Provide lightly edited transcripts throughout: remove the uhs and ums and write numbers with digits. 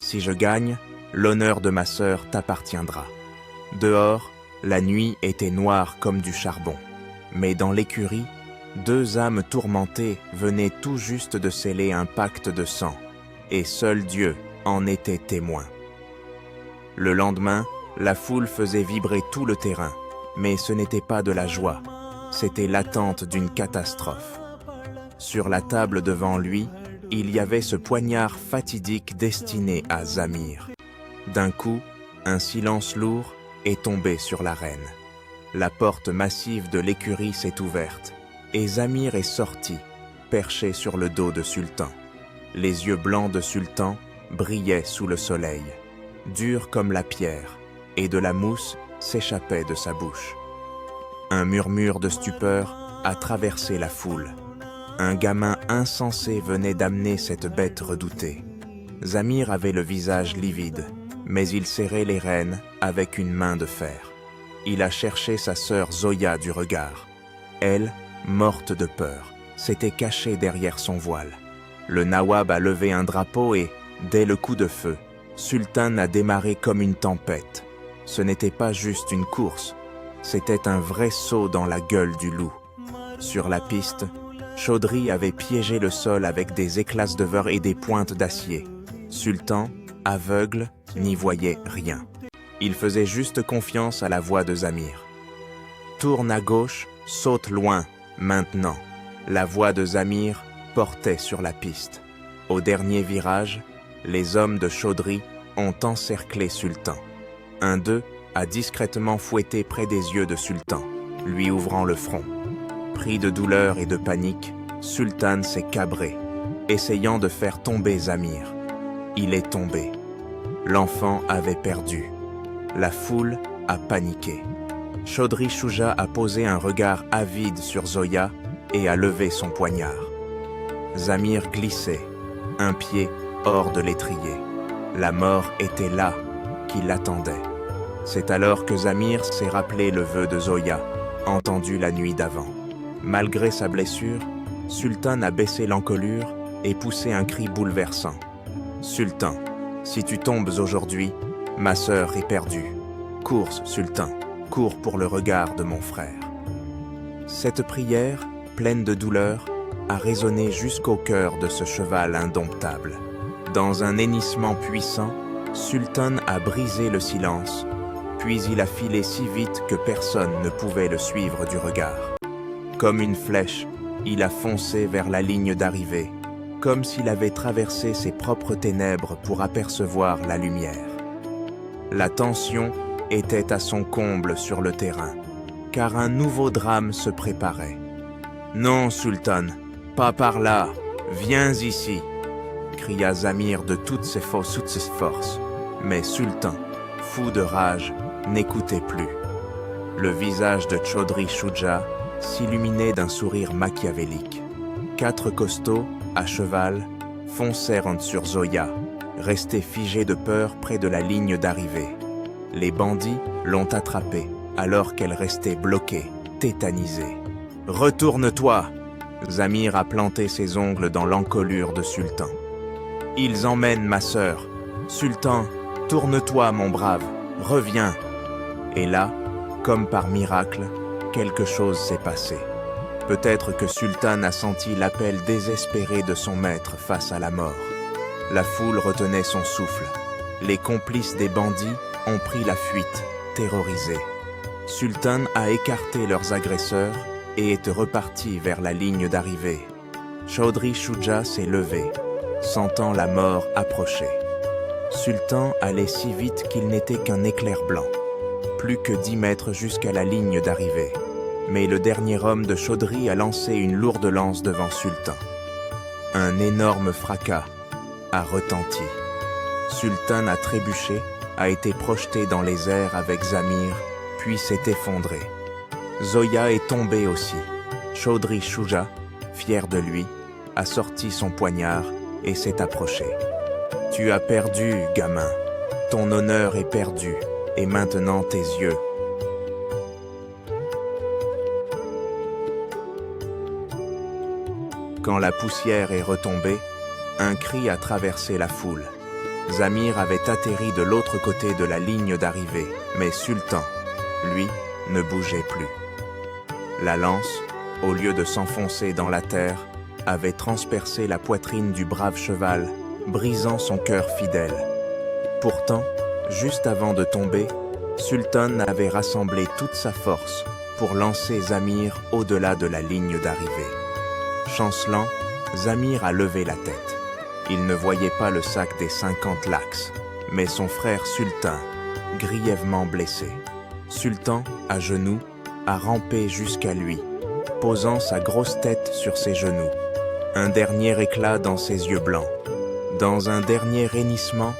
Si je gagne, l'honneur de ma sœur t'appartiendra. » Dehors, la nuit était noire comme du charbon. Mais dans l'écurie, deux âmes tourmentées venaient tout juste de sceller un pacte de sang, et seul Dieu en était témoin. Le lendemain, la foule faisait vibrer tout le terrain, mais ce n'était pas de la joie, c'était l'attente d'une catastrophe. Sur la table devant lui, il y avait ce poignard fatidique destiné à Zamir. D'un coup, un silence lourd est tombé sur l'arène. La porte massive de l'écurie s'est ouverte, et Zamir est sorti, perché sur le dos de Sultan. Les yeux blancs de Sultan brillaient sous le soleil, durs comme la pierre, et de la mousse s'échappait de sa bouche. Un murmure de stupeur a traversé la foule. Un gamin insensé venait d'amener cette bête redoutée. Zamir avait le visage livide, mais il serrait les rênes avec une main de fer. Il a cherché sa sœur Zoya du regard. Elle, morte de peur, s'était cachée derrière son voile. Le nawab a levé un drapeau et, dès le coup de feu, Sultan a démarré comme une tempête. Ce n'était pas juste une course, c'était un vrai saut dans la gueule du loup. Sur la piste, Chaudhry avait piégé le sol avec des éclats de verre et des pointes d'acier. Sultan, aveugle, n'y voyait rien. Il faisait juste confiance à la voix de Zamir. « Tourne à gauche, saute loin, maintenant !» La voix de Zamir portait sur la piste. Au dernier virage, les hommes de Chaudhry ont encerclé Sultan. Un d'eux a discrètement fouetté près des yeux de Sultan, lui ouvrant le front. Pris de douleur et de panique, Sultan s'est cabré, essayant de faire tomber Zamir. Il est tombé. L'enfant avait perdu. La foule a paniqué. Chaudhry Shuja a posé un regard avide sur Zoya et a levé son poignard. Zamir glissait, un pied hors de l'étrier. La mort était là, qui l'attendait. C'est alors que Zamir s'est rappelé le vœu de Zoya, entendu la nuit d'avant. Malgré sa blessure, Sultan a baissé l'encolure et poussé un cri bouleversant. « Sultan, si tu tombes aujourd'hui, ma sœur est perdue. Cours, Sultan, cours pour le regard de mon frère. » Cette prière, pleine de douleur, a résonné jusqu'au cœur de ce cheval indomptable. Dans un hennissement puissant, Sultan a brisé le silence, puis il a filé si vite que personne ne pouvait le suivre du regard. Comme une flèche, il a foncé vers la ligne d'arrivée, comme s'il avait traversé ses propres ténèbres pour apercevoir la lumière. La tension était à son comble sur le terrain, car un nouveau drame se préparait. « Non, Sultan, pas par là, viens ici !» cria Zamir de toutes ses forces. Mais Sultan, fou de rage, n'écoutait plus. Le visage de Chaudhry Shuja s'illuminait d'un sourire machiavélique. 4 costauds, à cheval, foncèrent sur Zoya, restés figés de peur près de la ligne d'arrivée. Les bandits l'ont attrapée, alors qu'elle restait bloquée, tétanisée. « Retourne-toi !» Zamir a planté ses ongles dans l'encolure de Sultan. « Ils emmènent ma sœur. Sultan, tourne-toi, mon brave, reviens !» Et là, comme par miracle, quelque chose s'est passé. Peut-être que Sultan a senti l'appel désespéré de son maître face à la mort. La foule retenait son souffle. Les complices des bandits ont pris la fuite, terrorisés. Sultan a écarté leurs agresseurs et est reparti vers la ligne d'arrivée. Chaudhry Shuja s'est levé, sentant la mort approcher. Sultan allait si vite qu'il n'était qu'un éclair blanc. Plus que 10 mètres jusqu'à la ligne d'arrivée. Mais le dernier homme de Chaudhry a lancé une lourde lance devant Sultan. Un énorme fracas a retenti. Sultan a trébuché, a été projeté dans les airs avec Zamir, puis s'est effondré. Zoya est tombée aussi. Chaudhry Shuja, fier de lui, a sorti son poignard et s'est approché. « Tu as perdu, gamin. Ton honneur est perdu, et maintenant tes yeux. » Quand la poussière est retombée, un cri a traversé la foule. Zamir avait atterri de l'autre côté de la ligne d'arrivée, mais Sultan, lui, ne bougeait plus. La lance, au lieu de s'enfoncer dans la terre, avait transpercé la poitrine du brave cheval, brisant son cœur fidèle. Pourtant, juste avant de tomber, Sultan avait rassemblé toute sa force pour lancer Zamir au-delà de la ligne d'arrivée. Chancelant, Zamir a levé la tête. Il ne voyait pas le sac des 50 lakhs, mais son frère Sultan, grièvement blessé. Sultan, à genoux, a rampé jusqu'à lui, posant sa grosse tête sur ses genoux. Un dernier éclat dans ses yeux blancs. Dans un dernier hennissement,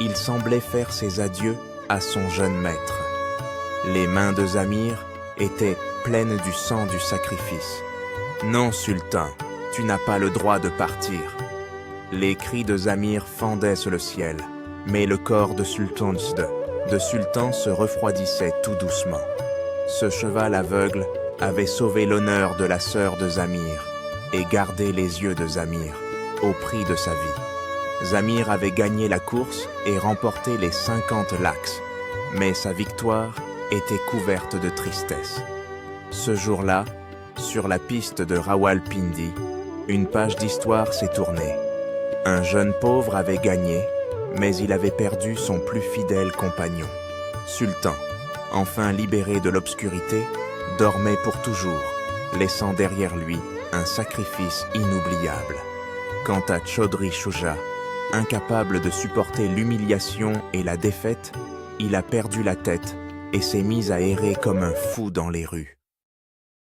il semblait faire ses adieux à son jeune maître. Les mains de Zamir étaient pleines du sang du sacrifice. « Non, Sultan, tu n'as pas le droit de partir. » Les cris de Zamir fendaient le ciel, mais le corps de Sultan se refroidissait tout doucement. Ce cheval aveugle avait sauvé l'honneur de la sœur de Zamir et gardé les yeux de Zamir au prix de sa vie. Zamir avait gagné la course et remporté les 50 lakhs, mais sa victoire était couverte de tristesse. Ce jour-là, sur la piste de Rawalpindi, une page d'histoire s'est tournée. Un jeune pauvre avait gagné, mais il avait perdu son plus fidèle compagnon. Sultan, enfin libéré de l'obscurité, dormait pour toujours, laissant derrière lui un sacrifice inoubliable. Quant à Chaudhry Shuja, incapable de supporter l'humiliation et la défaite, il a perdu la tête et s'est mis à errer comme un fou dans les rues.